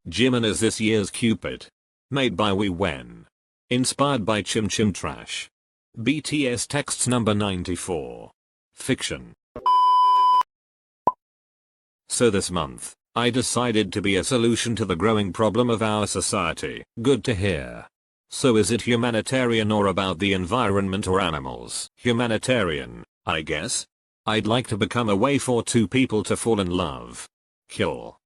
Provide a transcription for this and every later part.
Jimin is this year's Cupid. Made by We Wen. Inspired by Chim Chim Trash. BTS texts number 94. Fiction. So this month, I decided to be a solution to the growing problem of our society. Good to hear. So is it humanitarian or about the environment or animals? Humanitarian, I guess. I'd like to become a way for two people to fall in love. Kill.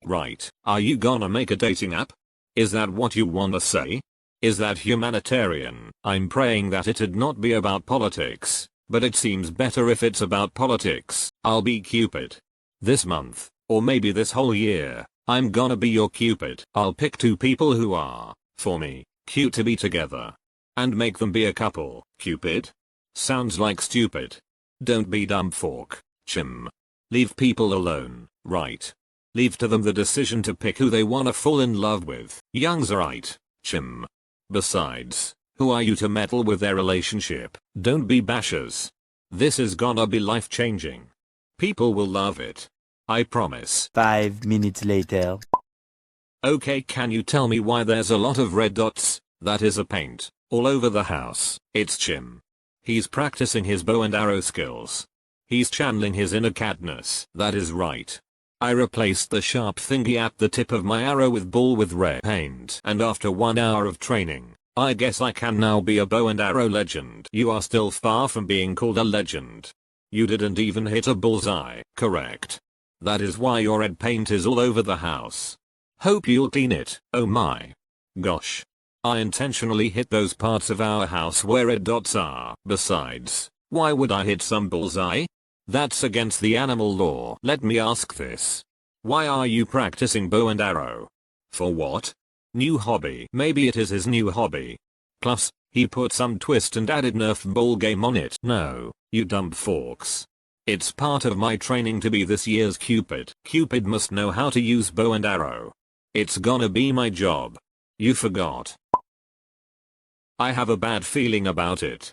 Right. Are you gonna make a dating app? Is that what you wanna say? Is that humanitarian? I'm praying that it'd not be about politics, but it seems better if it's about politics. I'll be Cupid. This month, or maybe this whole year, I'm gonna be your Cupid. I'll pick two people who are, for me, cute to be together. And make them be a couple. Cupid? Sounds like stupid. Don't be dumb fork, Chim. Leave people alone, right? Leave to them the decision to pick who they wanna fall in love with. Young's right, Chim. Besides, who are you to meddle with their relationship? Don't be bashers. This is gonna be life changing. People will love it. I promise. 5 minutes later. Okay, can you tell me why there's a lot of red dots, that is a paint, all over the house? It's Chim. He's practicing his bow and arrow skills. He's channeling his inner Katniss. That is right. I replaced the sharp thingy at the tip of my arrow with ball with red paint. And after 1 hour of training, I guess I can now be a bow and arrow legend. You are still far from being called a legend. You didn't even hit a bullseye. Correct. That is why your red paint is all over the house. Hope you'll clean it. Oh my gosh. I intentionally hit those parts of our house where red dots are. Besides, why would I hit some bullseye? That's against the animal law. Let me ask this. Why are you practicing bow and arrow? For what? New hobby. Maybe it is his new hobby. Plus, he put some twist and added Nerf ball game on it. No, you dumb forks. It's part of my training to be this year's Cupid. Cupid must know how to use bow and arrow. It's gonna be my job. You forgot. I have a bad feeling about it.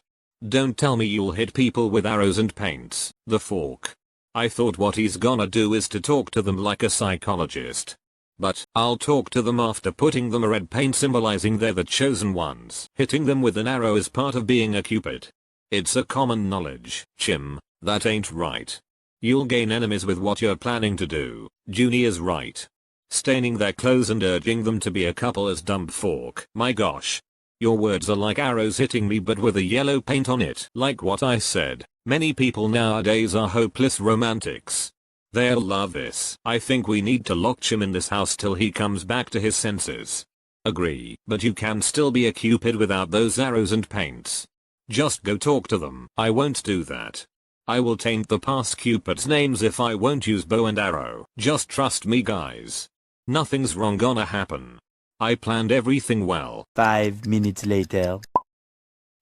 Don't tell me you'll hit people with arrows and paints. The fork. I thought what he's gonna do is to talk to them like a psychologist. But I'll talk to them after putting them a red paint symbolizing they're the chosen ones. Hitting them with an arrow is part of being a Cupid. It's a common knowledge. Chim, that ain't right. You'll gain enemies with what you're planning to do. Junie is right. Staining their clothes and urging them to be a couple is dumb fork. My gosh. Your words are like arrows hitting me but with a yellow paint on it. Like what I said, many people nowadays are hopeless romantics. They'll love this. I think we need to lock Chim in this house till he comes back to his senses. Agree. But you can still be a Cupid without those arrows and paints. Just go talk to them. I won't do that. I will taint the past Cupids' names if I won't use bow and arrow. Just trust me guys. Nothing's wrong gonna happen. I planned everything well. 5 minutes later.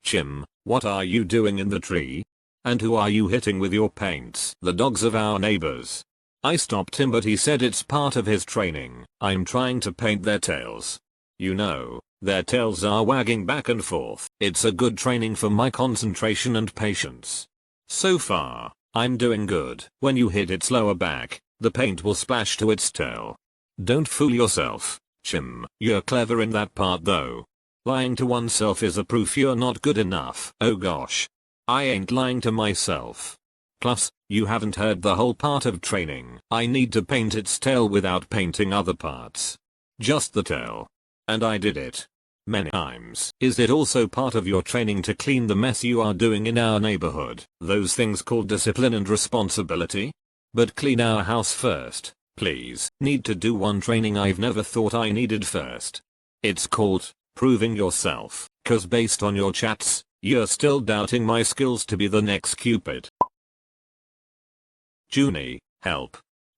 Chim, what are you doing in the tree? And who are you hitting with your paints? The dogs of our neighbors. I stopped him but he said it's part of his training. I'm trying to paint their tails. You know, their tails are wagging back and forth. It's a good training for my concentration and patience. So far, I'm doing good. When you hit its lower back, the paint will splash to its tail. Don't fool yourself. Chim, you're clever in that part though. Lying to oneself is a proof you're not good enough. Oh gosh. I ain't lying to myself. Plus, you haven't heard the whole part of training. I need to paint its tail without painting other parts. Just the tail. And I did it. Many times. Is it also part of your training to clean the mess you are doing in our neighborhood? Those things called discipline and responsibility? But clean our house first. Please. Need to do one training I've never thought I needed first. It's called proving yourself. Cause based on your chats, you're still doubting my skills to be the next Cupid. Junie, help.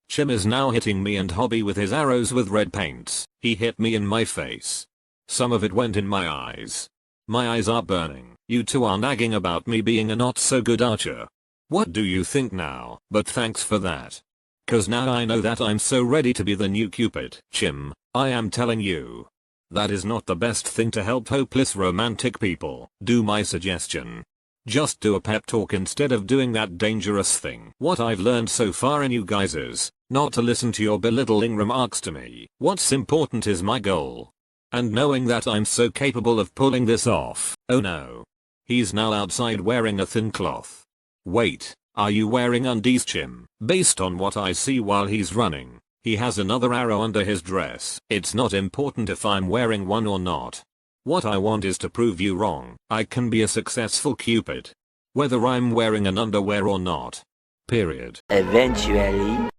Chim is now hitting me and Hobby with his arrows with red paints. He hit me in my face. Some of it went in my eyes. My eyes are burning. You two are nagging about me being a not so good archer. What do you think now? But thanks for that. Cause now I know that I'm so ready to be the new Cupid. Chim, I am telling you. That is not the best thing to help hopeless romantic people. Do my suggestion. Just do a pep talk instead of doing that dangerous thing. What I've learned so far in you guys is, not to listen to your belittling remarks to me. What's important is my goal. And knowing that I'm so capable of pulling this off. Oh no. He's now outside wearing a thin cloth. Wait, are you wearing undies, Jim? Based on what I see while he's running, he has another arrow under his dress. It's not important if I'm wearing one or not. What I want is to prove you wrong. I can be a successful Cupid. Whether I'm wearing an underwear or not. Period. Eventually.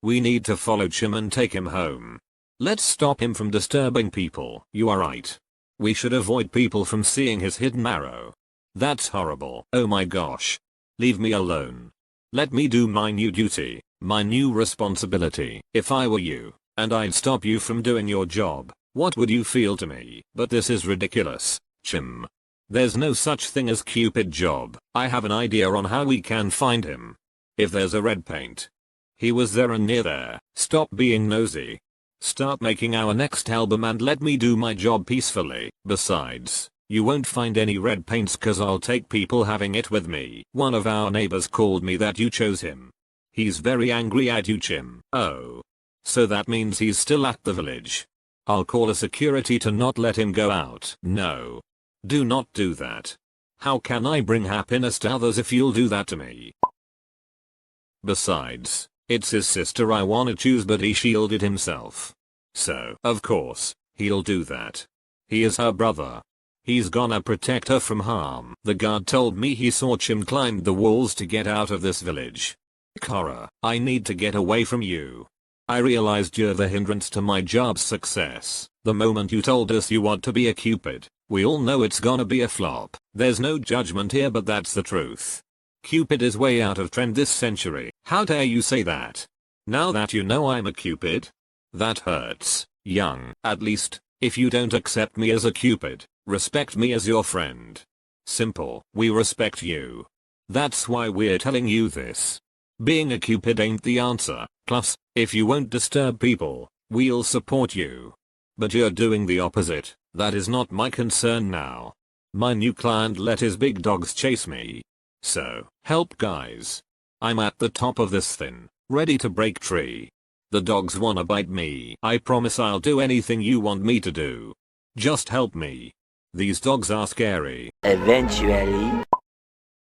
We need to follow Jim and take him home. Let's stop him from disturbing people. You are right. We should avoid people from seeing his hidden arrow. That's horrible. Oh my gosh. Leave me alone. Let me do my new duty, my new responsibility. If I were you, and I'd stop you from doing your job, what would you feel to me? But this is ridiculous, Jim. There's no such thing as Cupid job. I have an idea on how we can find him. If there's a red paint. He was there and near there. Stop being nosy. Start making our next album and let me do my job peacefully. Besides, you won't find any red paints cause I'll take people having it with me. One of our neighbors called me that you chose him. He's very angry at you, Jim. Oh. So that means he's still at the village. I'll call a security to not let him go out. No. Do not do that. How can I bring happiness to others if you'll do that to me? Besides, it's his sister I wanna choose but he shielded himself. So, of course, he'll do that. He is her brother. He's gonna protect her from harm. The guard told me he saw Jim climb the walls to get out of this village. Kara, I need to get away from you. I realized you're the hindrance to my job's success. The moment you told us you want to be a Cupid, we all know it's gonna be a flop. There's no judgment here but that's the truth. Cupid is way out of trend this century. How dare you say that? Now that you know I'm a Cupid? That hurts. Young. At least, if you don't accept me as a Cupid, respect me as your friend. Simple. We respect you. That's why we're telling you this. Being a Cupid ain't the answer. Plus, if you won't disturb people, we'll support you. But you're doing the opposite. That is not my concern now. My new client let his big dogs chase me. So, help guys. I'm at the top of this thing, ready to break tree. The dogs wanna bite me. I promise I'll do anything you want me to do. Just help me. These dogs are scary. Eventually.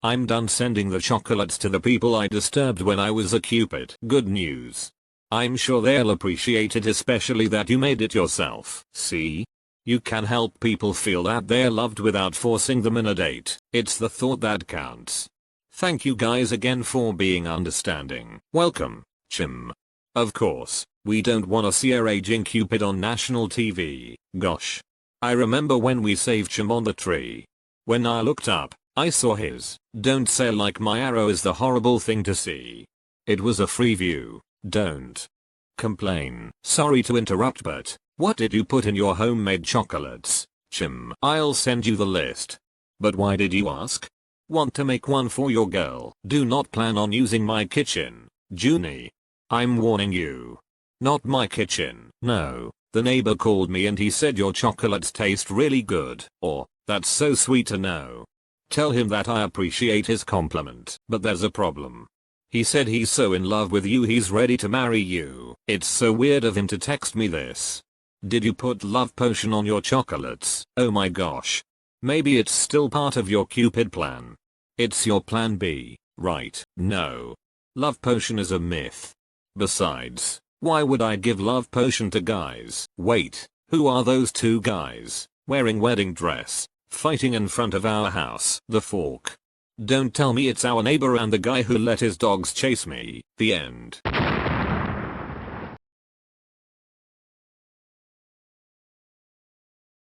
I'm done sending the chocolates to the people I disturbed when I was a Cupid. Good news. I'm sure they'll appreciate it, especially that you made it yourself. See? You can help people feel that they're loved without forcing them in a date. It's the thought that counts. Thank you guys again for being understanding. Welcome, Jim. Of course, we don't wanna see a raging Cupid on national TV. Gosh. I remember when we saved Jim on the tree. When I looked up, I saw his. Don't say like my arrow is the horrible thing to see. It was a free view. Don't complain. Sorry to interrupt, but what did you put in your homemade chocolates, Jim? I'll send you the list. But why did you ask? Want to make one for your girl? Do not plan on using my kitchen, Junie. I'm warning you. Not my kitchen. No, the neighbor called me and he said your chocolates taste really good. Or, that's so sweet to know. Tell him that I appreciate his compliment. But there's a problem. He said he's so in love with you he's ready to marry you. It's so weird of him to text me this. Did you put love potion on your chocolates? Oh my gosh. Maybe it's still part of your Cupid plan. It's your plan B, right? No. Love potion is a myth. Besides, why would I give love potion to guys? Wait, who are those two guys, wearing wedding dress, fighting in front of our house? The fork. Don't tell me it's our neighbor and the guy who let his dogs chase me. The end.